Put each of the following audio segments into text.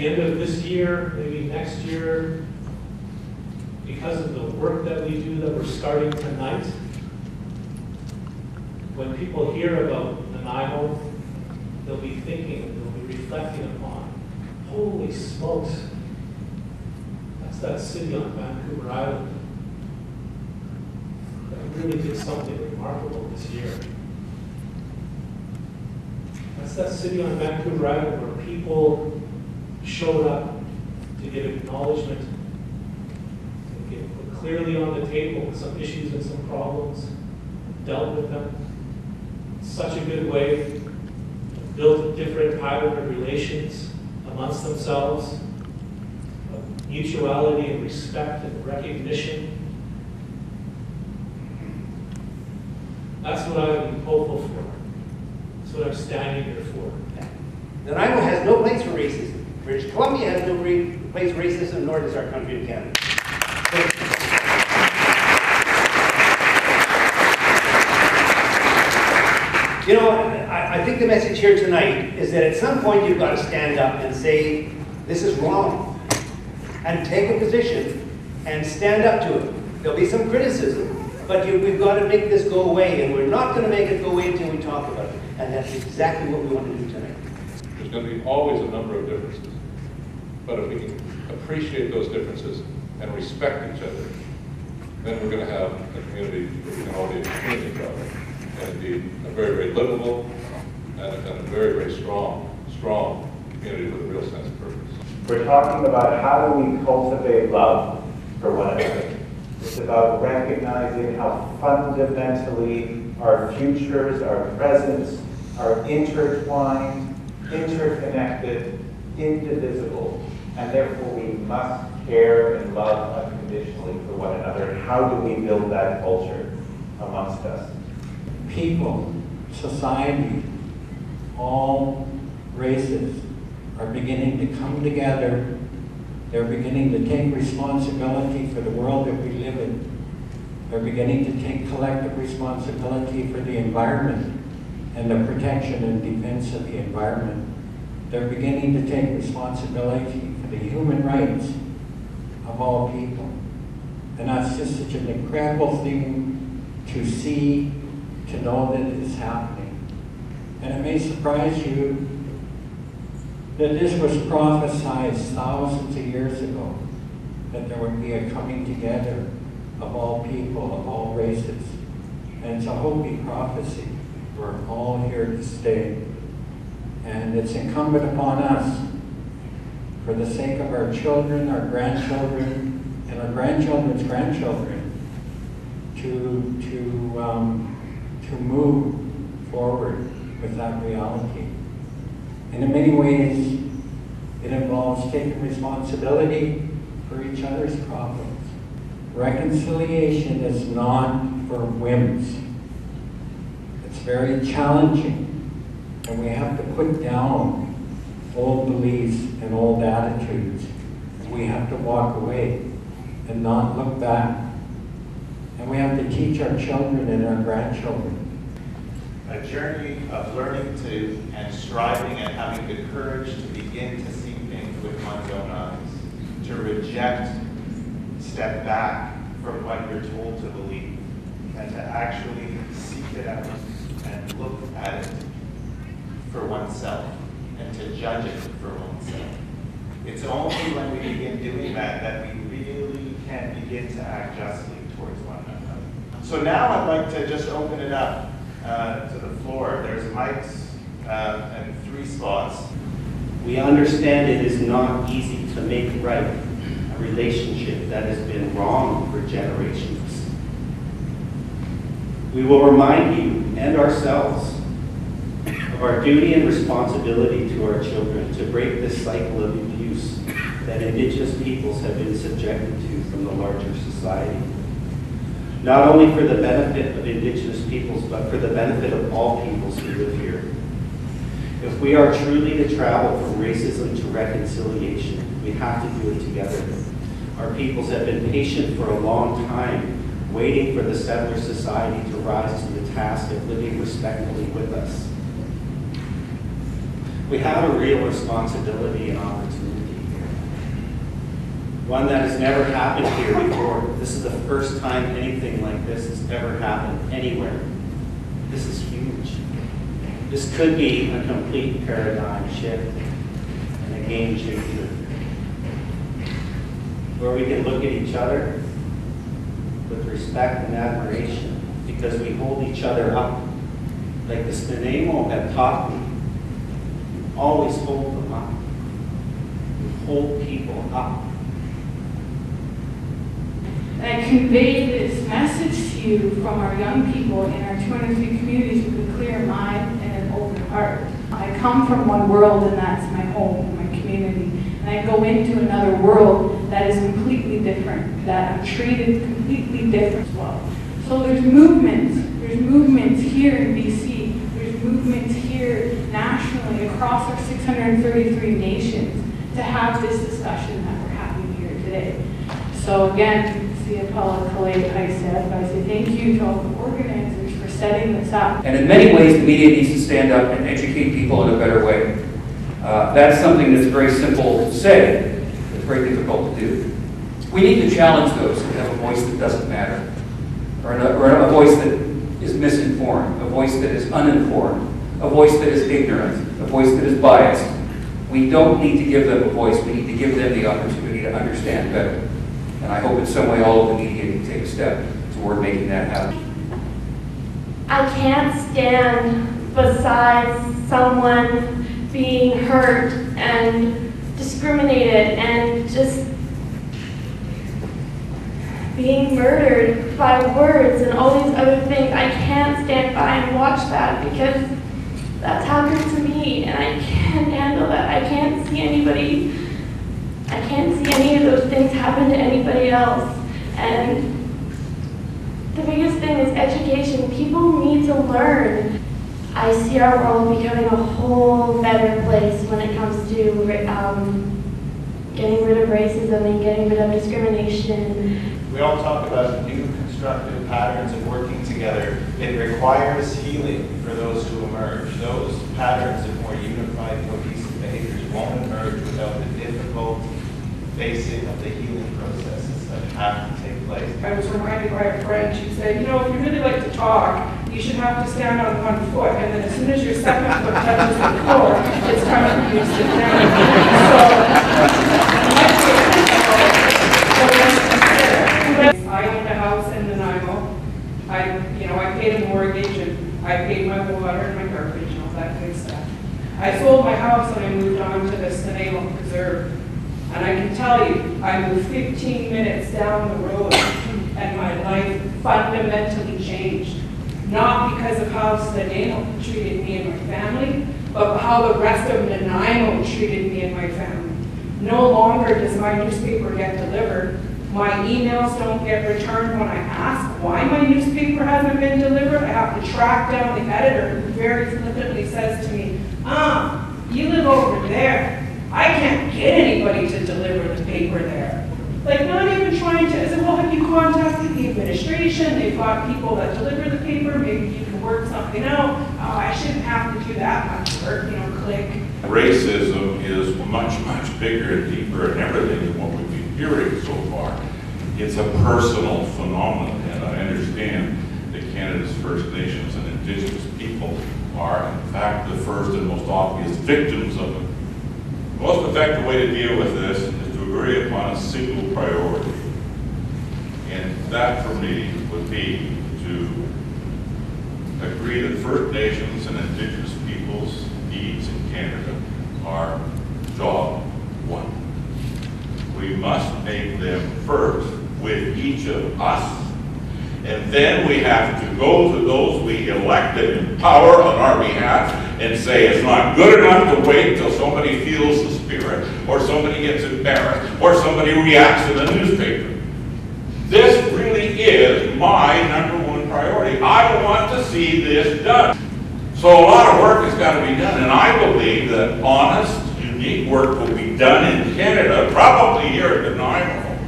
the end of this year, maybe next year, because of the work that we do that we're starting tonight, when people hear about Nanaimo, they'll be thinking, they'll be reflecting upon, holy smokes, that's that city on Vancouver Island that really did something remarkable this year. That's that city on Vancouver Island where people showed up to give acknowledgement, to get put clearly on the table some issues and some problems, dealt with them in such a good way, built a different pattern of relations amongst themselves, of mutuality and respect and recognition. That's what I'm hopeful for. That's what I'm standing here for. Nanaimo has no place for racism. British Columbia has no place for racism, nor does our country of Canada. You know, I think the message here tonight is that at some point you've got to stand up and say, this is wrong, and take a position and stand up to it. There'll be some criticism, but we've got to make this go away, and we're not going to make it go away until we talk about it. And that's exactly what we want to do tonight. There's going to be always a number of differences, but if we can appreciate those differences and respect each other, then we're going to have a community that we can all be extremely proud of. And indeed, a very, very livable and a very, very strong community with a real sense of purpose. We're talking about how do we cultivate love for one another. It's about recognizing how fundamentally our futures, our presents are intertwined, interconnected, indivisible, and therefore we must care and love unconditionally for one another. How do we build that culture amongst us? People, society, all races are beginning to come together. They're beginning to take responsibility for the world that we live in. They're beginning to take collective responsibility for the environment and the protection and defense of the environment. They're beginning to take responsibility for the human rights of all people. And that's just such an incredible thing to see, to know that it is happening. And it may surprise you that this was prophesied thousands of years ago, that there would be a coming together of all people, of all races. And it's a holy prophecy. We're all here to stay. And it's incumbent upon us, for the sake of our children, our grandchildren, and our grandchildren's grandchildren, to move forward with that reality. And in many ways, it involves taking responsibility for each other's problems. Reconciliation is not for whims. It's very challenging, and we have to put down old beliefs and old attitudes. We have to walk away and not look back. And we have to teach our children and our grandchildren. A journey of learning to and striving and having the courage to begin to see things with one's own eyes, to reject, step back from what you're told to believe, and to actually seek it out and look at it for oneself and to judge it for oneself. It's only when we begin doing that that we really can begin to act justly towards one another. So now I'd like to just open it up to the floor. There's mics and 3 spots. We understand it is not easy to make right a relationship that has been wrong for generations. We will remind you and ourselves of our duty and responsibility to our children to break this cycle of abuse that Indigenous peoples have been subjected to from the larger society. Not only for the benefit of Indigenous peoples, but for the benefit of all peoples who live here. If we are truly to travel from racism to reconciliation, we have to do it together. Our peoples have been patient for a long time, waiting for the settler society to rise to the task of living respectfully with us. We have a real responsibility and opportunity. one that has never happened here before. This is the first time anything like this has ever happened anywhere. This is huge. This could be a complete paradigm shift and a game changer, where we can look at each other with respect and admiration because we hold each other up. Like this Nanaimo had taught me, always hold them up. We hold people up. And I convey this message to you from our young people in our 203 communities with a clear mind and an open heart. I come from one world, and that's my home, my community. And I go into another world that is completely different, that I'm treated completely different as well. So there's movements. There's movements here in BC. There's movements here nationally across our 633 nations to have this discussion that we're having here today. So again, Paula Kalei, I say thank you to all the organizers for setting this up. And in many ways, the media needs to stand up and educate people in a better way. That's something that's very simple to say, but very difficult to do. We need to challenge those who have a voice that doesn't matter, or a voice that is misinformed, a voice that is uninformed, a voice that is ignorant, a voice that is biased. We don't need to give them a voice, we need to give them the opportunity to understand better. And I hope in some way all of the media can take a step toward making that happen. I can't stand beside someone being hurt and discriminated and just being murdered by words and all these other things. I can't stand by and watch that because that's happened to me and I can't handle that. I can't see any of those things happen to anybody else. And the biggest thing is education. People need to learn. I see our world becoming a whole better place when it comes to getting rid of racism and getting rid of discrimination. We all talk about new constructive patterns of working together. It requires healing for those to emerge. Those patterns of more unified, cohesive behaviors won't emerge without the difficult facing of the healing processes that have to take place. I was reminded by a friend, she said, you know, if you really like to talk, you should have to stand on one foot, and then as soon as your second foot touches the floor, it's time for you to sit down. I owned a house in Nanaimo. I paid a mortgage, and I paid my water and my garbage and all that good stuff. I sold my house and I moved on to this Nanaimo Preserve. And I can tell you, I moved 15 minutes down the road and my life fundamentally changed. Not because of how Nanaimo treated me and my family, but how the rest of Nanaimo treated me and my family. No longer does my newspaper get delivered. My emails don't get returned when I ask why my newspaper hasn't been delivered. I have to track down the editor who very flippantly says to me, you live over there. I can't get anybody to deliver the paper there. Like, not even trying to, I said, well, have you contacted the administration? They've got people that deliver the paper. Maybe you can work something out. Oh, I shouldn't have to do that much work, click. Racism is much, much bigger and deeper and everything than what we've been hearing so far. It's a personal phenomenon, and I understand that Canada's First Nations and Indigenous people are, in fact, the first and most obvious victims of it. The most effective way to deal with this is to agree upon a single priority. And that, for me, would be to agree that First Nations and Indigenous peoples' needs in Canada are job one. We must make them first with each of us, and then we have to go to those we elected in power on our behalf and say it's not good enough to wait till somebody feels the spirit, or somebody gets embarrassed, or somebody reacts in the newspaper. This really is my #1 priority. I want to see this done. So a lot of work has got to be done, and I believe that honest, unique work will be done in Canada, probably here at Nanaimo,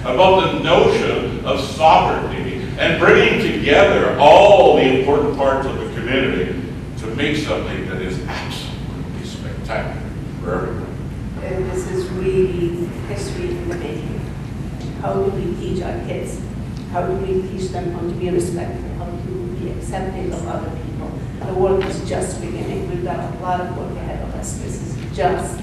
about the notion of sovereignty and bringing together all the important parts of the community to make something that is absolutely spectacular for everyone. And this is really history in the making. How do we teach our kids? How do we teach them how to be respectful, how to be accepting of other people? The work is just beginning. We've got a lot of work ahead of us. This is just a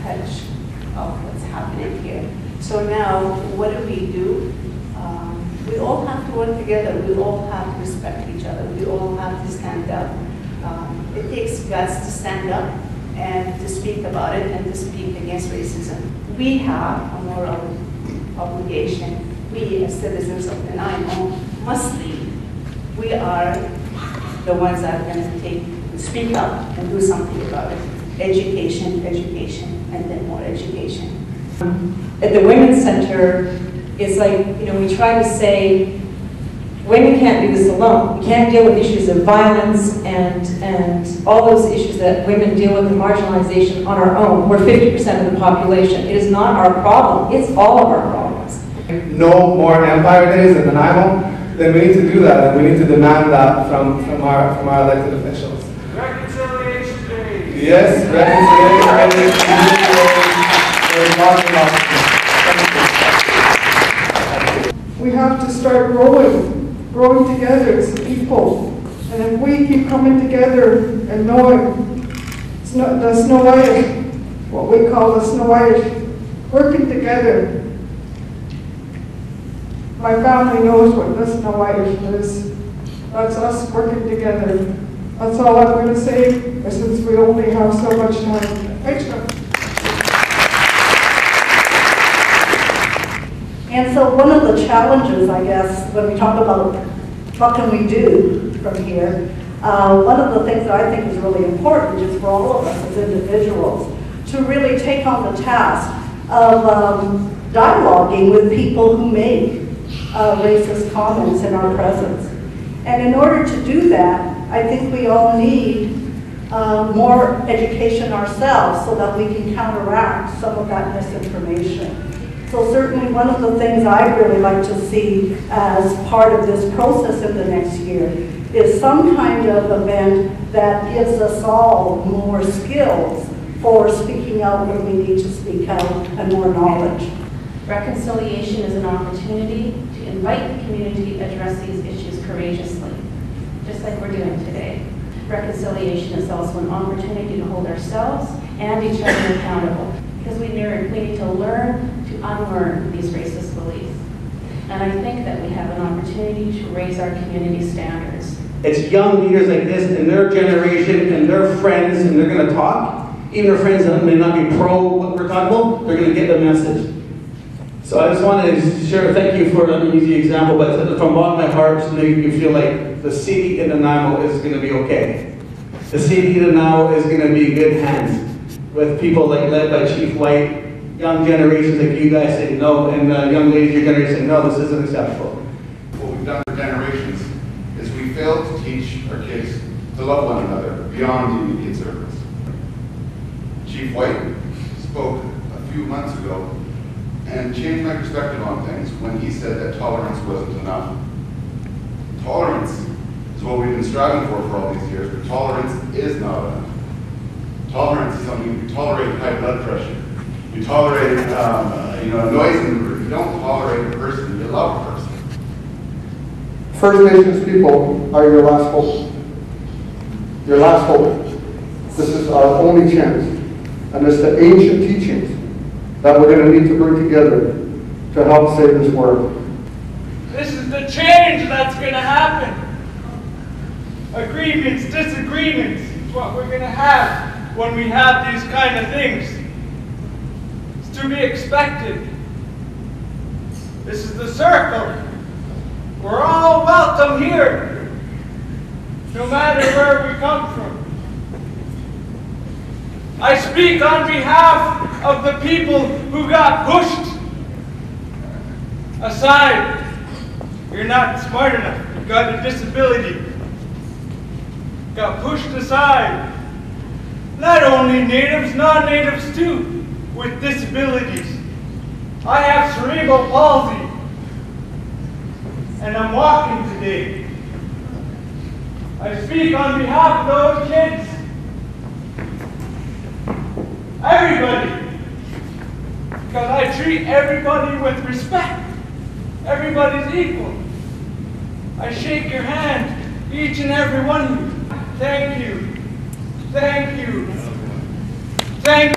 touch of what's happening here. So now, what do? We all have to work together. We all have to respect each other. We all have to stand up. It takes guts to stand up and to speak about it and to speak against racism. We have a moral obligation. We, as citizens of Nanaimo, must lead. We are the ones that are going to speak up and do something about it. Education, education, and then more education. At the Women's Center, it's like, we try to say, women can't do this alone. We can't deal with issues of violence and all those issues that women deal with, the marginalization on our own. We're 50% of the population. It is not our problem. It's all of our problems. No more Empire Days in Nanaimo, then we need to do that, and we need to demand that from our elected officials. Reconciliation Day! Yes, Reconciliation Day. We have to start growing together as people. And if we keep coming together and knowing the Snow White, what we call the Snow White, working together. My family knows what the Snow White is. That's us working together. That's all I'm going to say, since we only have so much time. Thanks, And so one of the challenges, I guess, when we talk about what can we do from here, one of the things that I think is really important is for all of us as individuals to really take on the task of dialoguing with people who make racist comments in our presence. And in order to do that, I think we all need more education ourselves so that we can counteract some of that misinformation. So certainly one of the things I'd really like to see as part of this process in the next year is some kind of event that gives us all more skills for speaking out when we need to speak out and more knowledge. Reconciliation is an opportunity to invite the community to address these issues courageously, just like we're doing today. Reconciliation is also an opportunity to hold ourselves and each other accountable, because we need to learn to unlearn these racist beliefs. And I think that we have an opportunity to raise our community standards. It's young leaders like this and their generation and their friends, and they're going to talk. Even their friends that may not be pro what we're talking about, they're going to get the message. So I just wanted to share, thank you for an easy example, but from the bottom of my heart, to make you feel like the city in Nanaimo is going to be okay. The city in Nanaimo is going to be in good hands with people like led by Chief White, young generations like you guys saying no, and young ladies your generation saying no, this isn't acceptable. What we've done for generations is we failed to teach our kids to love one another beyond the immediate circles. Chief White spoke a few months ago and changed my perspective on things when he said that tolerance wasn't enough. Tolerance is what we've been striving for all these years, but tolerance is not enough. Tolerance is something you tolerate high blood pressure. You tolerate a noise in the room. You don't tolerate a person, you love a person. First Nations people are your last hope. Your last hope. This is our only chance. And it's the ancient teachings that we're going to need to bring together to help save this world. This is the change that's going to happen. Agreements, disagreements, is what we're going to have when we have these kind of things. It's to be expected. This is the circle. We're all welcome here, no matter where we come from. I speak on behalf of the people who got pushed aside. You're not smart enough. You've got a disability. Got pushed aside. Not only natives, non-natives too, with disabilities. I have cerebral palsy, and I'm walking today. I speak on behalf of those kids. Everybody because I treat everybody with respect. Everybody's equal. I shake your hand, each and every one of you. Thank you. Thank you. Thank you.